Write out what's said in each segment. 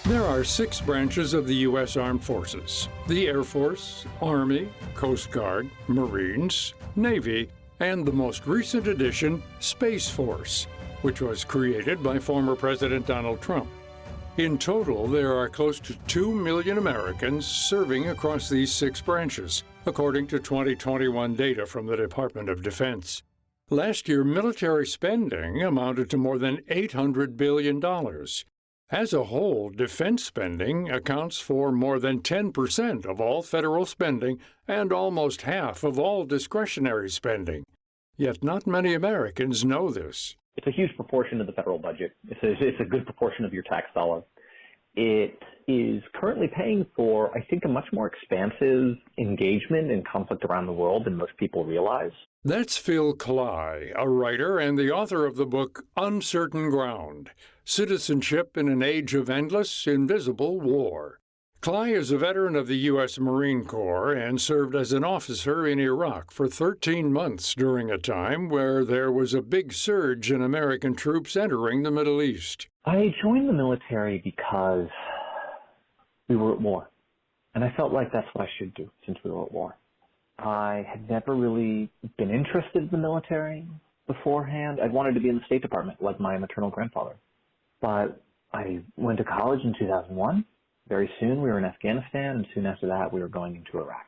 There are 6 branches of the U.S. Armed Forces: the Air Force, Army, Coast Guard, Marines, Navy, and the most recent addition, Space Force, which was created by former President Donald Trump. In total, there are close to 2 million Americans serving across these 6 branches, according to 2021 data from the Department of Defense. Last year, military spending amounted to more than $800 billion. As a whole, defense spending accounts for more than 10% of all federal spending and almost half of all discretionary spending. Yet not many Americans know this. It's a huge proportion of the federal budget. It's a good proportion of your tax dollar. It is currently paying for, I think, a much more expansive engagement in conflict around the world than most people realize. That's Phil Kley, a writer and the author of the book Uncertain Ground: Citizenship in an Age of Endless, Invisible War. Kley is a veteran of the U.S. Marine Corps and served as an officer in Iraq for 13 months during a time where there was a big surge in American troops entering the Middle East. I joined the military because we were at war, and I felt like that's what I should do since we were at war. I had never really been interested in the military beforehand. I'd wanted to be in the State Department like my maternal grandfather. But I went to college in 2001. Very soon we were in Afghanistan, and soon after that we were going into Iraq.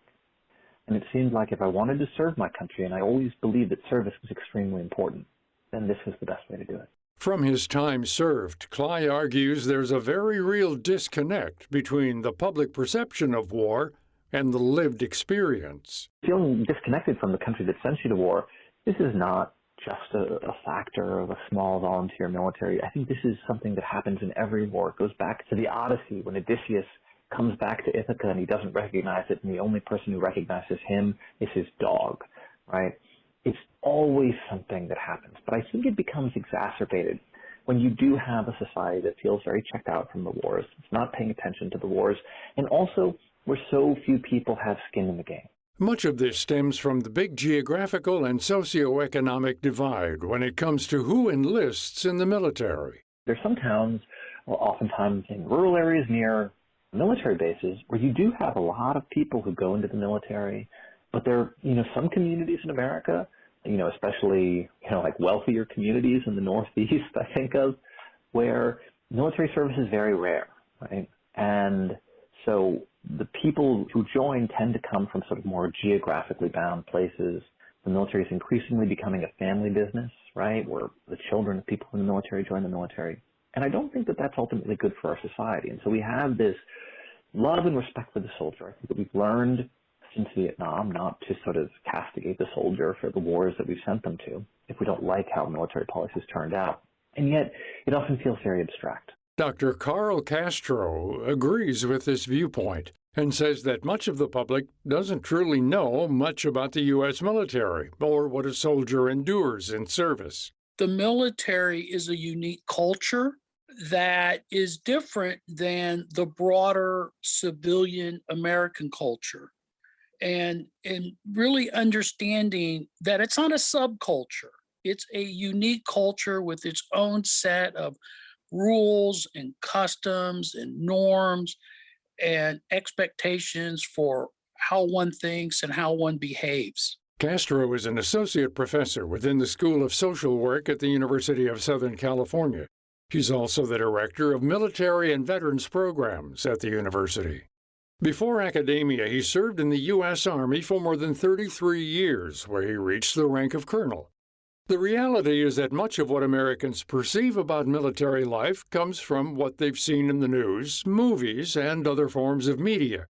And it seemed like if I wanted to serve my country, and I always believed that service was extremely important, then this was the best way to do it. From his time served, Kley argues there's a very real disconnect between the public perception of war and the lived experience. Feeling disconnected from the country that sent you to war, this is not just a factor of a small volunteer military. I think this is something that happens in every war. It goes back to the Odyssey when Odysseus comes back to Ithaca and he doesn't recognize it, and the only person who recognizes him is his dog, right? It's always something that happens, but I think it becomes exacerbated when you do have a society that feels very checked out from the wars. It's not paying attention to the wars, and also where so few people have skin in the game. Much of this stems from the big geographical and socioeconomic divide when it comes to who enlists in the military. There's some towns, oftentimes in rural areas near military bases, where you do have a lot of people who go into the military, but there are, some communities in America, especially, like wealthier communities in the Northeast, I think of, where military service is very rare, right? And so the people who join tend to come from sort of more geographically bound places. The military is increasingly becoming a family business, right, where the children of people in the military join the military. And I don't think that that's ultimately good for our society. And so we have this love and respect for the soldier. I think that we've learned since Vietnam not to sort of castigate the soldier for the wars that we've sent them to if we don't like how military policies turned out. And yet it often feels very abstract. Dr. Carl Castro agrees with this viewpoint and says that much of the public doesn't truly know much about the U.S. military or what a soldier endures in service. The military is a unique culture that is different than the broader civilian American culture. And really understanding that it's not a subculture. It's a unique culture with its own set of rules and customs and norms and expectations for how one thinks and how one behaves. Castro is an associate professor within the School of Social Work at the University of Southern California. He's also the director of military and veterans programs at the university. Before academia, he served in the U.S. Army for more than 33 years, where he reached the rank of colonel. The reality is that much of what Americans perceive about military life comes from what they've seen in the news, movies, and other forms of media.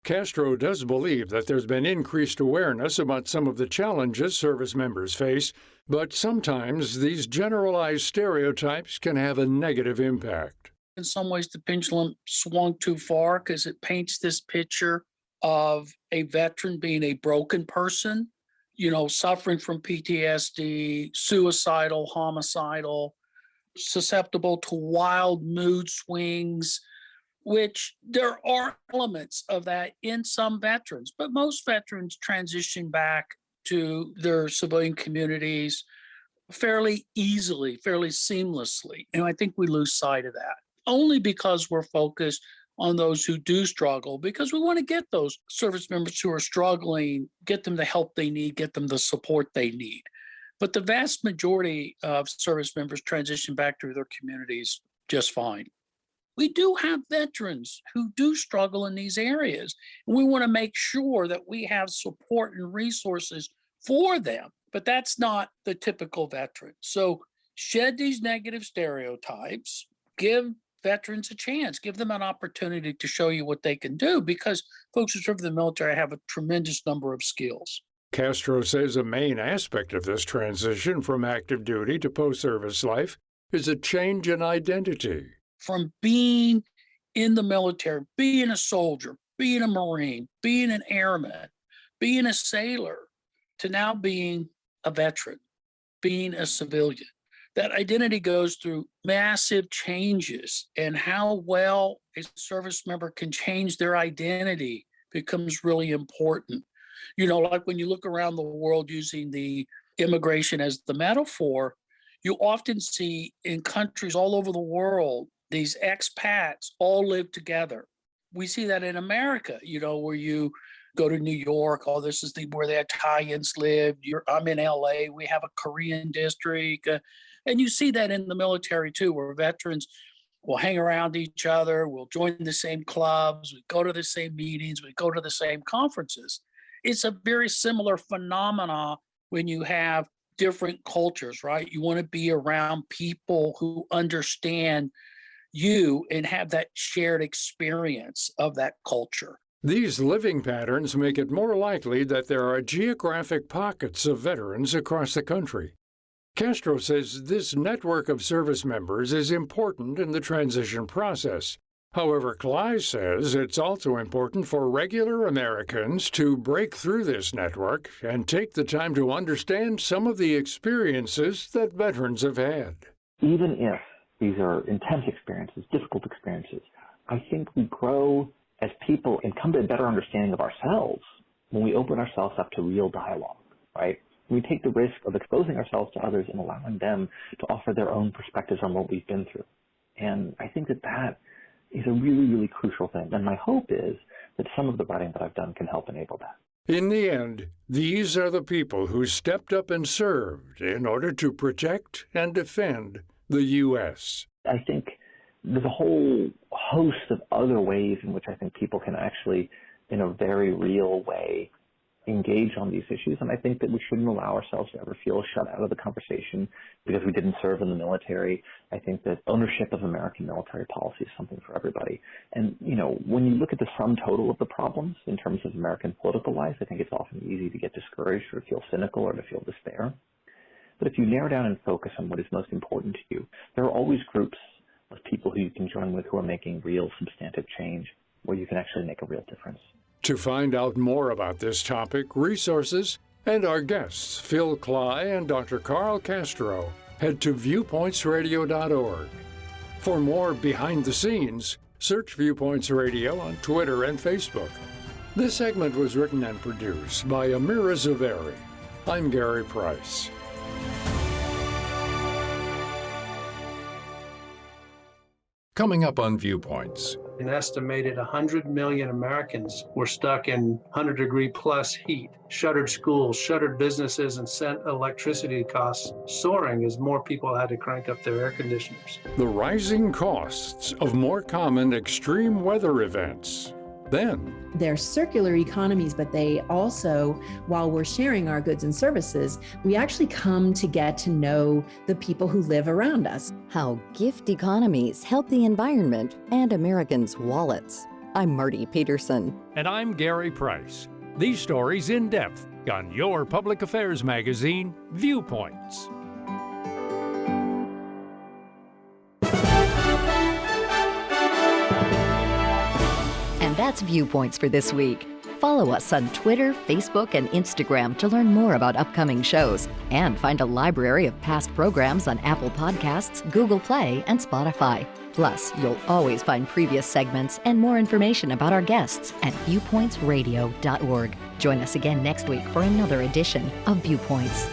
Castro does believe that there's been increased awareness about some of the challenges service members face, but sometimes these generalized stereotypes can have a negative impact. In some ways, the pendulum swung too far because it paints this picture of a veteran being a broken person, suffering from PTSD, suicidal, homicidal, susceptible to wild mood swings, which there are elements of that in some veterans, but most veterans transition back to their civilian communities fairly easily, fairly seamlessly. And I think we lose sight of that. only because we're focused on those who do struggle, because we want to get those service members who are struggling, get them the help they need, get them the support they need. But the vast majority of service members transition back to their communities just fine. We do have veterans who do struggle in these areas, and we want to make sure that we have support and resources for them. But that's not the typical veteran. So shed these negative stereotypes, give veterans a chance, give them an opportunity to show you what they can do, because folks who serve in the military have a tremendous number of skills. Castro says a main aspect of this transition from active duty to post-service life is a change in identity. From being in the military, being a soldier, being a Marine, being an airman, being a sailor, to now being a veteran, being a civilian. That identity goes through massive changes, and how well a service member can change their identity becomes really important. You know, like when you look around the world using the immigration as the metaphor, you often see in countries all over the world, these expats all live together. We see that in America, you know, where you go to New York, oh, this is where the Italians live. I'm in LA, we have a Korean district. And you see that in the military too, where veterans will hang around each other, will join the same clubs, we go to the same meetings, we go to the same conferences. It's a very similar phenomena when you have different cultures, right? You want to be around people who understand you and have that shared experience of that culture. These living patterns make it more likely that there are geographic pockets of veterans across the country. Castro says this network of service members is important in the transition process. However, Cly says it's also important for regular Americans to break through this network and take the time to understand some of the experiences that veterans have had. Even if these are intense experiences, difficult experiences, I think we grow as people and come to a better understanding of ourselves when we open ourselves up to real dialogue, right? We take the risk of exposing ourselves to others and allowing them to offer their own perspectives on what we've been through. And I think that that is a really, really crucial thing. And my hope is that some of the writing that I've done can help enable that. In the end, these are the people who stepped up and served in order to protect and defend the U.S. I think there's a whole host of other ways in which I think people can actually, in a very real way, engage on these issues. And I think that we shouldn't allow ourselves to ever feel shut out of the conversation because we didn't serve in the military. I think that ownership of American military policy is something for everybody. And, you know, when you look at the sum total of the problems in terms of American political life, I think it's often easy to get discouraged or feel cynical or to feel despair. But if you narrow down and focus on what is most important to you, there are always groups of people who you can join with who are making real substantive change where you can actually make a real difference. To find out more about this topic, resources, and our guests, Phil Cly and Dr. Carl Castro, head to viewpointsradio.org. For more behind the scenes, search Viewpoints Radio on Twitter and Facebook. This segment was written and produced by Amira Zaveri. I'm Gary Price. Coming up on Viewpoints. An estimated 100 million Americans were stuck in 100-degree plus heat, shuttered schools, shuttered businesses, and sent electricity costs soaring as more people had to crank up their air conditioners. The rising costs of more common extreme weather events. Then, they're circular economies, but they also, while we're sharing our goods and services, we actually come to get to know the people who live around us. How gift economies help the environment and Americans' wallets. I'm Marty Peterson. And I'm Gary Price. These stories in depth on your public affairs magazine, Viewpoints. That's Viewpoints for this week. Follow us on Twitter, Facebook, and Instagram to learn more about upcoming shows and find a library of past programs on Apple Podcasts, Google Play, and Spotify. Plus, you'll always find previous segments and more information about our guests at viewpointsradio.org. Join us again next week for another edition of Viewpoints.